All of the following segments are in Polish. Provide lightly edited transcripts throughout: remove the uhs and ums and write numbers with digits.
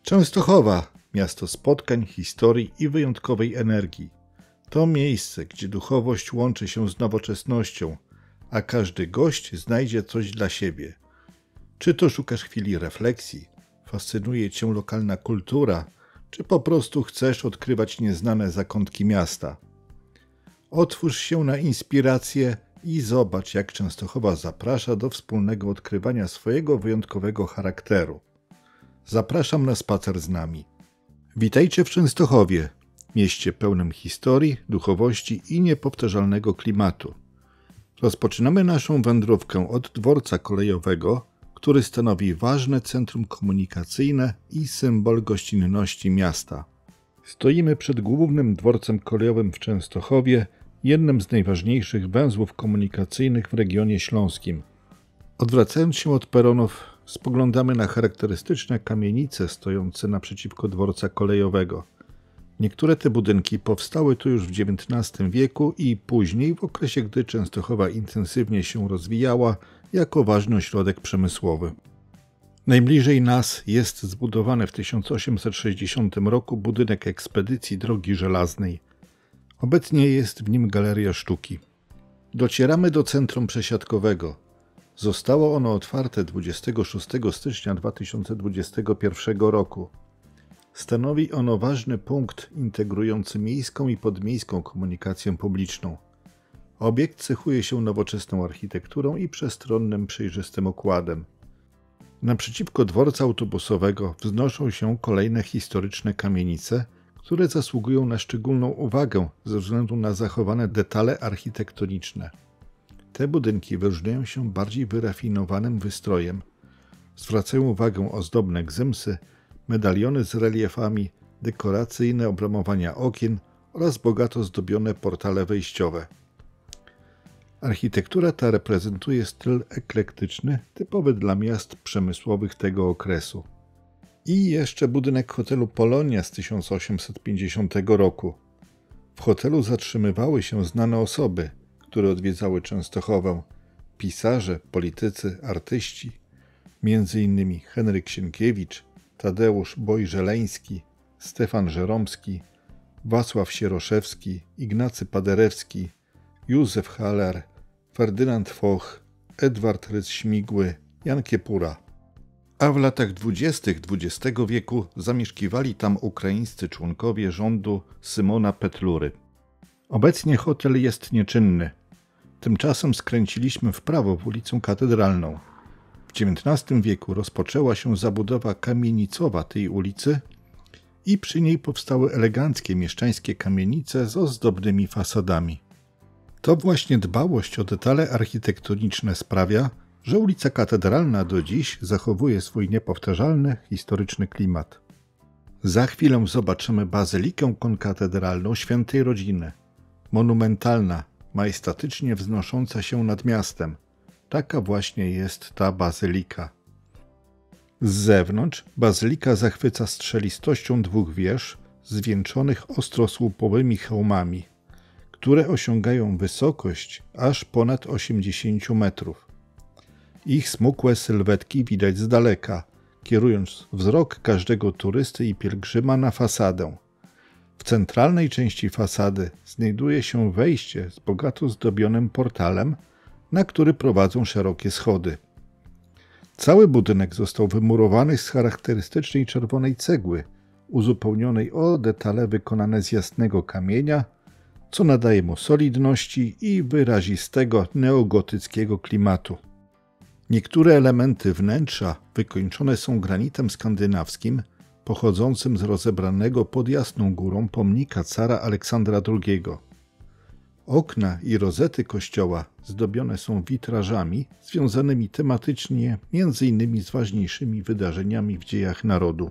Częstochowa, miasto spotkań, historii i wyjątkowej energii. To miejsce, gdzie duchowość łączy się z nowoczesnością, a każdy gość znajdzie coś dla siebie. Czy to szukasz chwili refleksji, fascynuje cię lokalna kultura, czy po prostu chcesz odkrywać nieznane zakątki miasta? Otwórz się na inspirację i zobacz, jak Częstochowa zaprasza do wspólnego odkrywania swojego wyjątkowego charakteru. Zapraszam na spacer z nami. Witajcie w Częstochowie, mieście pełnym historii, duchowości i niepowtarzalnego klimatu. Rozpoczynamy naszą wędrówkę od dworca kolejowego, który stanowi ważne centrum komunikacyjne i symbol gościnności miasta. Stoimy przed głównym dworcem kolejowym w Częstochowie, jednym z najważniejszych węzłów komunikacyjnych w regionie śląskim. Odwracając się od peronów, spoglądamy na charakterystyczne kamienice stojące naprzeciwko dworca kolejowego. Niektóre te budynki powstały tu już w XIX wieku i później, w okresie gdy Częstochowa intensywnie się rozwijała jako ważny ośrodek przemysłowy. Najbliżej nas jest zbudowany w 1860 roku budynek ekspedycji drogi żelaznej. Obecnie jest w nim galeria sztuki. Docieramy do centrum przesiadkowego. Zostało ono otwarte 26 stycznia 2021 roku. Stanowi ono ważny punkt integrujący miejską i podmiejską komunikację publiczną. Obiekt cechuje się nowoczesną architekturą i przestronnym, przejrzystym układem. Naprzeciwko dworca autobusowego wznoszą się kolejne historyczne kamienice, które zasługują na szczególną uwagę ze względu na zachowane detale architektoniczne. Te budynki wyróżniają się bardziej wyrafinowanym wystrojem. Zwracają uwagę ozdobne gzymsy, medaliony z reliefami, dekoracyjne obramowania okien oraz bogato zdobione portale wejściowe. Architektura ta reprezentuje styl eklektyczny, typowy dla miast przemysłowych tego okresu. I jeszcze budynek hotelu Polonia z 1850 roku. W hotelu zatrzymywały się znane osoby, które odwiedzały Częstochowę, pisarze, politycy, artyści, m.in. Henryk Sienkiewicz, Tadeusz Boj-Żeleński, Stefan Żeromski, Wacław Sieroszewski, Ignacy Paderewski, Józef Haller, Ferdynand Foch, Edward Rydz-Śmigły, Jan Kiepura. A w latach 20. XX wieku zamieszkiwali tam ukraińscy członkowie rządu Symona Petlury. Obecnie hotel jest nieczynny. Tymczasem skręciliśmy w prawo w ulicę Katedralną. W XIX wieku rozpoczęła się zabudowa kamienicowa tej ulicy i przy niej powstały eleganckie mieszczańskie kamienice z ozdobnymi fasadami. To właśnie dbałość o detale architektoniczne sprawia, że ulica Katedralna do dziś zachowuje swój niepowtarzalny, historyczny klimat. Za chwilę zobaczymy bazylikę konkatedralną Świętej Rodziny. Monumentalna, majestatycznie wznosząca się nad miastem. Taka właśnie jest ta bazylika. Z zewnątrz bazylika zachwyca strzelistością dwóch wież zwieńczonych ostrosłupowymi hełmami, które osiągają wysokość aż ponad 80 metrów. Ich smukłe sylwetki widać z daleka, kierując wzrok każdego turysty i pielgrzyma na fasadę. W centralnej części fasady znajduje się wejście z bogato zdobionym portalem, na który prowadzą szerokie schody. Cały budynek został wymurowany z charakterystycznej czerwonej cegły, uzupełnionej o detale wykonane z jasnego kamienia, co nadaje mu solidności i wyrazistego neogotyckiego klimatu. Niektóre elementy wnętrza wykończone są granitem skandynawskim, pochodzącym z rozebranego pod Jasną Górą pomnika cara Aleksandra II. Okna i rozety kościoła zdobione są witrażami związanymi tematycznie m.in. z ważniejszymi wydarzeniami w dziejach narodu.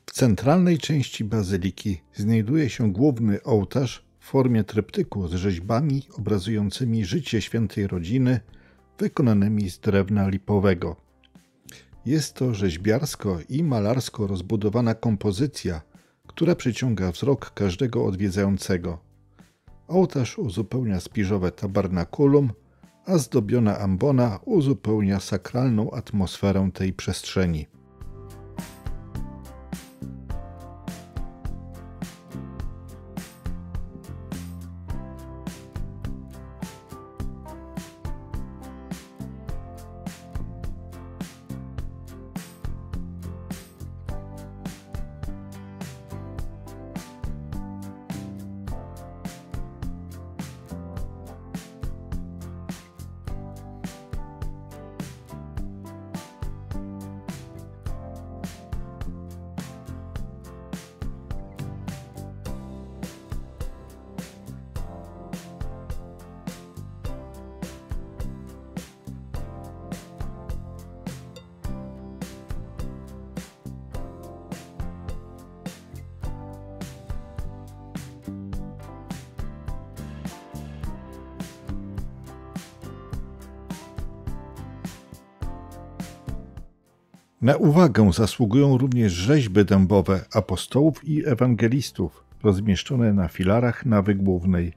W centralnej części bazyliki znajduje się główny ołtarz w formie tryptyku z rzeźbami obrazującymi życie Świętej Rodziny, wykonanymi z drewna lipowego. Jest to rzeźbiarsko i malarsko rozbudowana kompozycja, która przyciąga wzrok każdego odwiedzającego. Ołtarz uzupełnia spiżowe tabernakulum, a zdobiona ambona uzupełnia sakralną atmosferę tej przestrzeni. Na uwagę zasługują również rzeźby dębowe apostołów i ewangelistów rozmieszczone na filarach nawy głównej.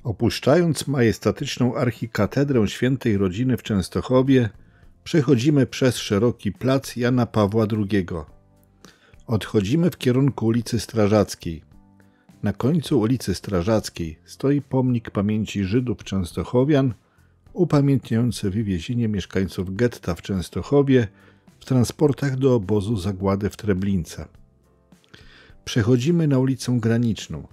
Opuszczając majestatyczną archikatedrę Świętej Rodziny w Częstochowie, przechodzimy przez szeroki plac Jana Pawła II. Odchodzimy w kierunku ulicy Strażackiej. Na końcu ulicy Strażackiej stoi pomnik pamięci Żydów częstochowian, upamiętniający wywiezienie mieszkańców getta w Częstochowie w transportach do obozu zagłady w Treblince. Przechodzimy na ulicę Graniczną.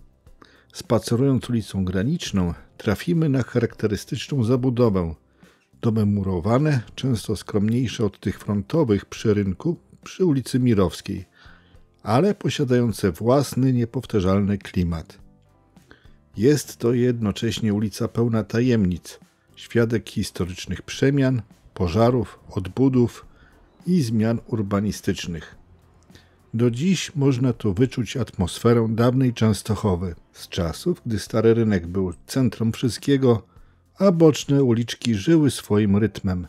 Spacerując ulicą Graniczną, trafimy na charakterystyczną zabudowę. Domy murowane, często skromniejsze od tych frontowych przy rynku, przy ulicy Mirowskiej, ale posiadające własny, niepowtarzalny klimat. Jest to jednocześnie ulica pełna tajemnic, świadek historycznych przemian, pożarów, odbudów i zmian urbanistycznych. Do dziś można tu wyczuć atmosferę dawnej Częstochowy, z czasów, gdy Stary Rynek był centrum wszystkiego, a boczne uliczki żyły swoim rytmem.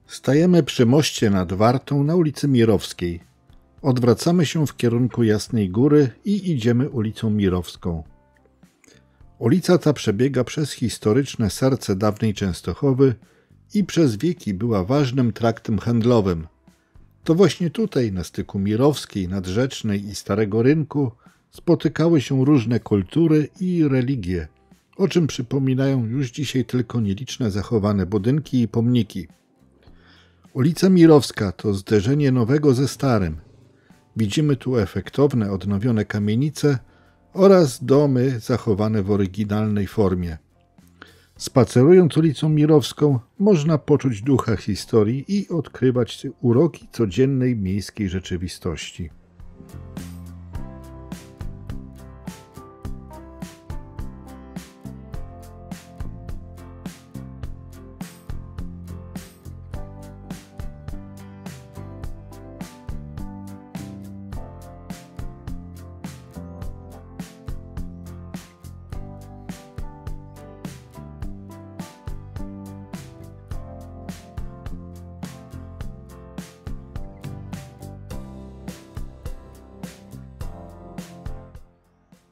Stajemy przy moście nad Wartą na ulicy Mirowskiej. Odwracamy się w kierunku Jasnej Góry i idziemy ulicą Mirowską. Ulica ta przebiega przez historyczne serce dawnej Częstochowy i przez wieki była ważnym traktem handlowym. To właśnie tutaj, na styku Mirowskiej, Nadrzecznej i Starego Rynku, spotykały się różne kultury i religie, o czym przypominają już dzisiaj tylko nieliczne zachowane budynki i pomniki. Ulica Mirowska to zderzenie nowego ze starym. Widzimy tu efektowne, odnowione kamienice oraz domy zachowane w oryginalnej formie. Spacerując ulicą Mirowską, można poczuć ducha historii i odkrywać uroki codziennej miejskiej rzeczywistości.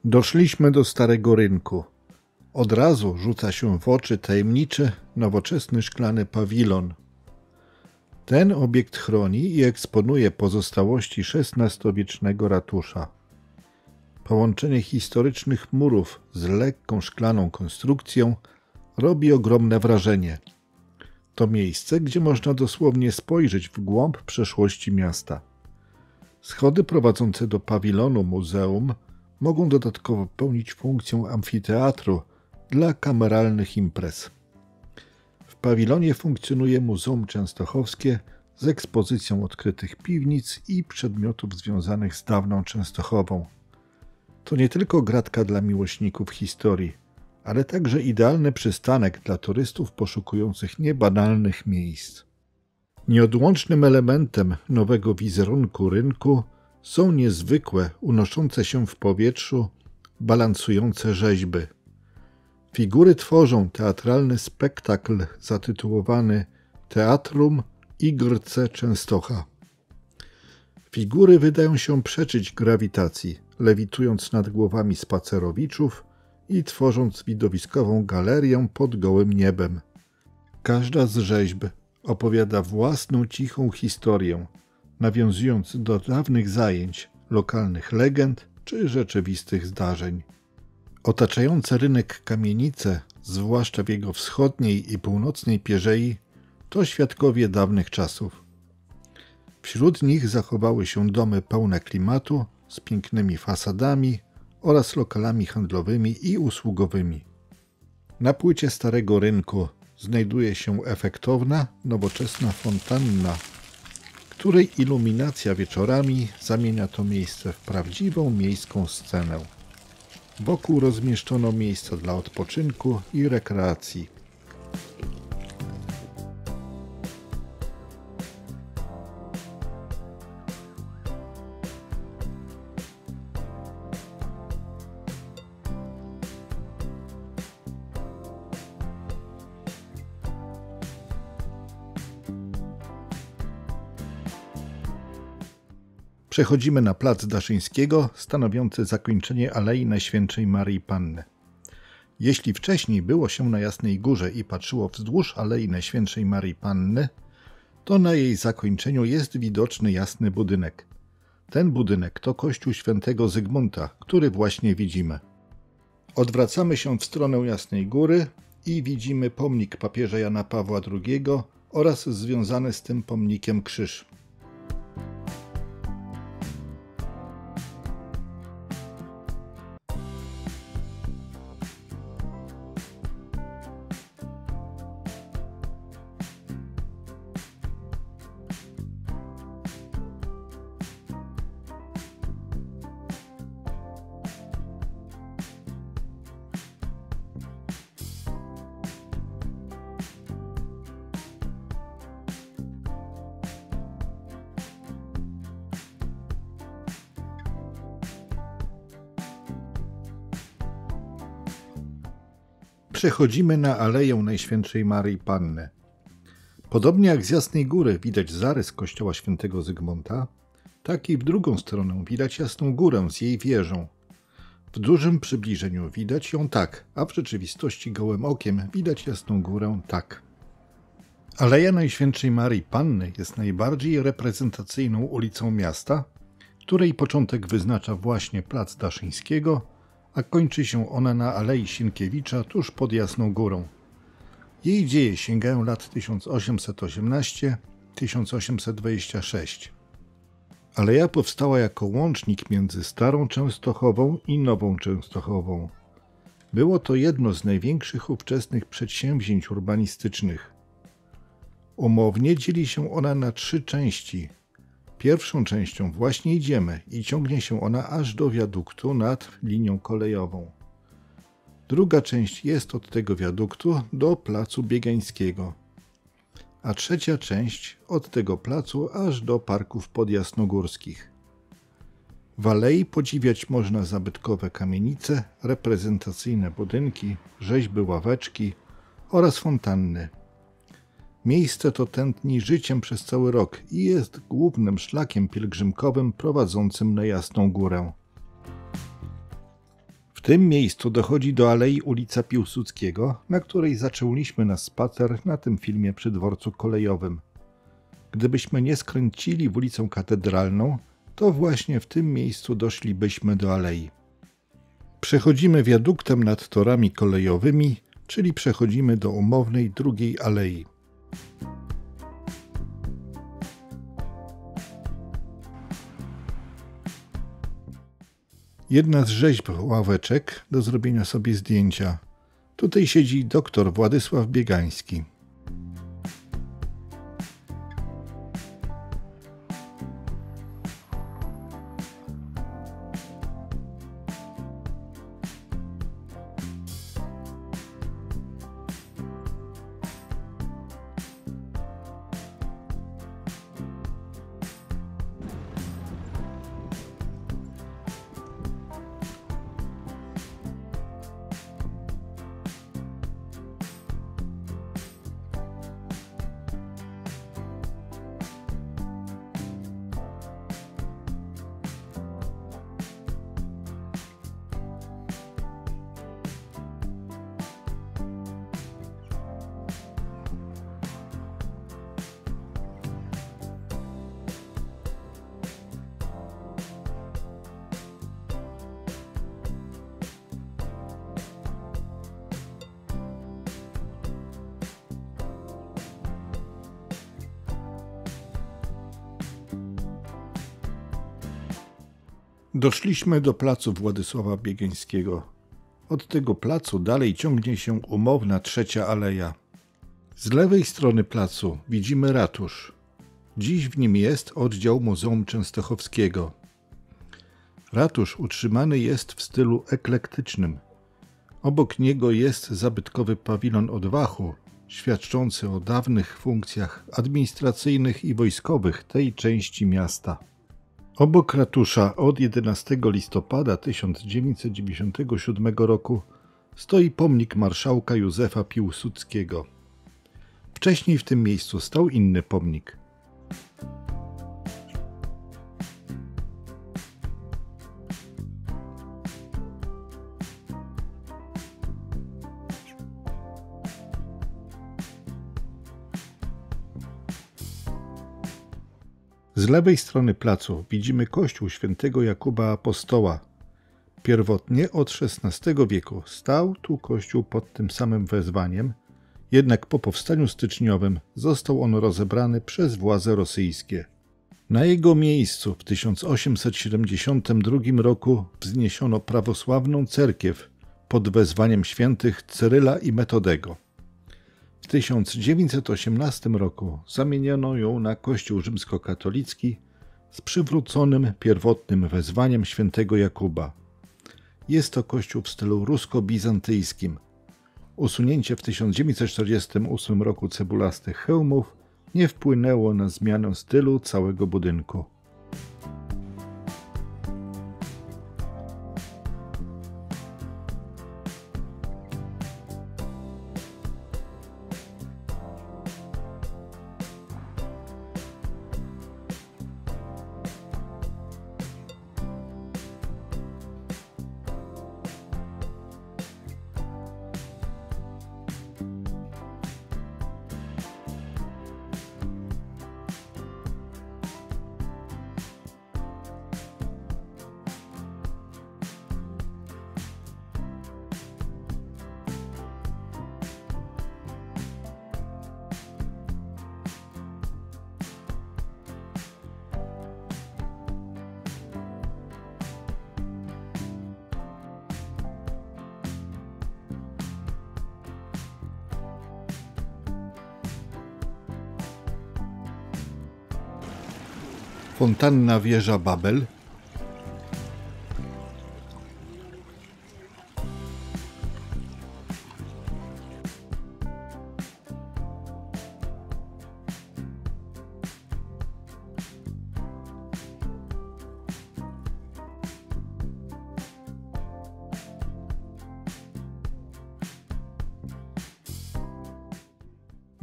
Doszliśmy do Starego Rynku. Od razu rzuca się w oczy tajemniczy, nowoczesny szklany pawilon. Ten obiekt chroni i eksponuje pozostałości XVI-wiecznego ratusza. Połączenie historycznych murów z lekką szklaną konstrukcją robi ogromne wrażenie. To miejsce, gdzie można dosłownie spojrzeć w głąb przeszłości miasta. Schody prowadzące do pawilonu muzeum mogą dodatkowo pełnić funkcję amfiteatru dla kameralnych imprez. W pawilonie funkcjonuje Muzeum Częstochowskie z ekspozycją odkrytych piwnic i przedmiotów związanych z dawną Częstochową. To nie tylko gratka dla miłośników historii, ale także idealny przystanek dla turystów poszukujących niebanalnych miejsc. Nieodłącznym elementem nowego wizerunku rynku są niezwykłe, unoszące się w powietrzu, balansujące rzeźby. Figury tworzą teatralny spektakl zatytułowany Teatrum Igorce Częstocha. Figury wydają się przeczyć grawitacji, lewitując nad głowami spacerowiczów i tworząc widowiskową galerię pod gołym niebem. Każda z rzeźb opowiada własną cichą historię, nawiązując do dawnych zajęć, lokalnych legend czy rzeczywistych zdarzeń. Otaczające rynek kamienice, zwłaszcza w jego wschodniej i północnej pierzei, to świadkowie dawnych czasów. Wśród nich zachowały się domy pełne klimatu, z pięknymi fasadami oraz lokalami handlowymi i usługowymi. Na płycie Starego Rynku znajduje się efektowna, nowoczesna fontanna, której iluminacja wieczorami zamienia to miejsce w prawdziwą miejską scenę. Wokół rozmieszczono miejsca dla odpoczynku i rekreacji. Przechodzimy na plac Daszyńskiego, stanowiący zakończenie Alei Najświętszej Maryi Panny. Jeśli wcześniej było się na Jasnej Górze i patrzyło wzdłuż Alei Najświętszej Maryi Panny, to na jej zakończeniu jest widoczny jasny budynek. Ten budynek to kościół świętego Zygmunta, który właśnie widzimy. Odwracamy się w stronę Jasnej Góry i widzimy pomnik papieża Jana Pawła II oraz związany z tym pomnikiem krzyż. Przechodzimy na Aleję Najświętszej Maryi Panny. Podobnie jak z Jasnej Góry widać zarys kościoła świętego Zygmunta, tak i w drugą stronę widać Jasną Górę z jej wieżą. W dużym przybliżeniu widać ją tak, a w rzeczywistości gołym okiem widać Jasną Górę tak. Aleja Najświętszej Maryi Panny jest najbardziej reprezentacyjną ulicą miasta, której początek wyznacza właśnie plac Daszyńskiego, a kończy się ona na Alei Sienkiewicza tuż pod Jasną Górą. Jej dzieje sięgają lat 1818-1826. Aleja powstała jako łącznik między Starą Częstochową i Nową Częstochową. Było to jedno z największych ówczesnych przedsięwzięć urbanistycznych. Umownie dzieli się ona na 3 części. Pierwszą częścią właśnie idziemy i ciągnie się ona aż do wiaduktu nad linią kolejową. Druga część jest od tego wiaduktu do placu Biegańskiego, a trzecia część od tego placu aż do parków podjasnogórskich. W alei podziwiać można zabytkowe kamienice, reprezentacyjne budynki, rzeźby ławeczki oraz fontanny. Miejsce to tętni życiem przez cały rok i jest głównym szlakiem pielgrzymkowym prowadzącym na Jasną Górę. W tym miejscu dochodzi do alei ulica Piłsudskiego, na której zaczęliśmy nasz spacer na tym filmie przy dworcu kolejowym. Gdybyśmy nie skręcili w ulicę Katedralną, to właśnie w tym miejscu doszlibyśmy do alei. Przechodzimy wiaduktem nad torami kolejowymi, czyli przechodzimy do umownej drugiej alei. Jedna z rzeźb ławeczek do zrobienia sobie zdjęcia. Tutaj siedzi dr Władysław Biegański. Doszliśmy do placu Władysława Biegańskiego. Od tego placu dalej ciągnie się umowna trzecia aleja. Z lewej strony placu widzimy ratusz. Dziś w nim jest oddział Muzeum Częstochowskiego. Ratusz utrzymany jest w stylu eklektycznym. Obok niego jest zabytkowy pawilon odwachu, świadczący o dawnych funkcjach administracyjnych i wojskowych tej części miasta. Obok ratusza od 11 listopada 1997 roku stoi pomnik marszałka Józefa Piłsudskiego. Wcześniej w tym miejscu stał inny pomnik. Z lewej strony placu widzimy kościół świętego Jakuba Apostoła. Pierwotnie od XVI wieku stał tu kościół pod tym samym wezwaniem, jednak po powstaniu styczniowym został on rozebrany przez władze rosyjskie. Na jego miejscu w 1872 roku wzniesiono prawosławną cerkiew pod wezwaniem świętych Cyryla i Metodego. W 1918 roku zamieniono ją na kościół rzymskokatolicki z przywróconym pierwotnym wezwaniem świętego Jakuba. Jest to kościół w stylu rusko-bizantyjskim. Usunięcie w 1948 roku cebulastych hełmów nie wpłynęło na zmianę stylu całego budynku. Fontanna wieża Babel.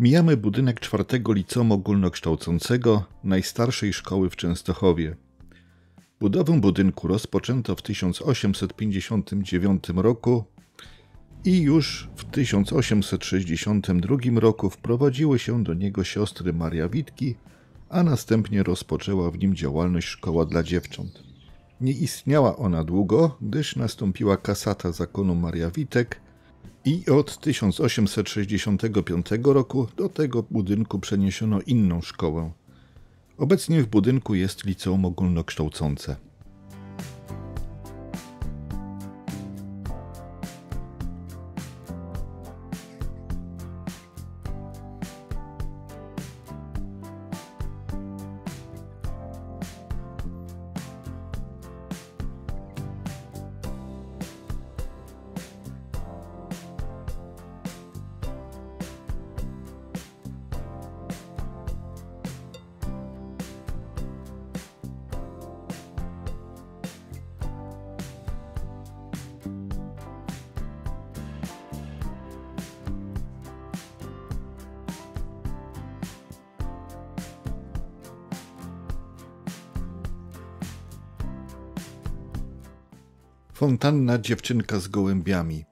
Mijamy budynek 4. Liceum Ogólnokształcącego, najstarszej szkoły w Częstochowie. Budowę budynku rozpoczęto w 1859 roku i już w 1862 roku wprowadziły się do niego siostry Mariawitki, a następnie rozpoczęła w nim działalność szkoła dla dziewcząt. Nie istniała ona długo, gdyż nastąpiła kasata zakonu Mariawitek i od 1865 roku do tego budynku przeniesiono inną szkołę. Obecnie w budynku jest liceum ogólnokształcące. Fontanna Dziewczynka z gołębiami.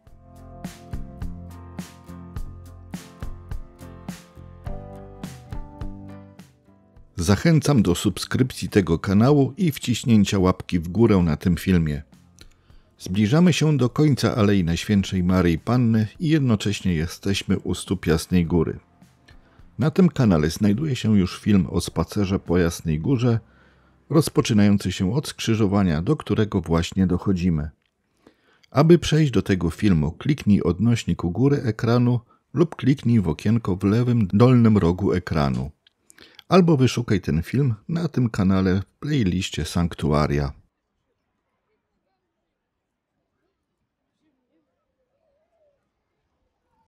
Zachęcam do subskrypcji tego kanału i wciśnięcia łapki w górę na tym filmie. Zbliżamy się do końca Alei Najświętszej Maryi Panny i jednocześnie jesteśmy u stóp Jasnej Góry. Na tym kanale znajduje się już film o spacerze po Jasnej Górze rozpoczynający się od skrzyżowania, do którego właśnie dochodzimy. Aby przejść do tego filmu, kliknij odnośnik u góry ekranu lub kliknij w okienko w lewym dolnym rogu ekranu. Albo wyszukaj ten film na tym kanale w playliście Sanktuaria.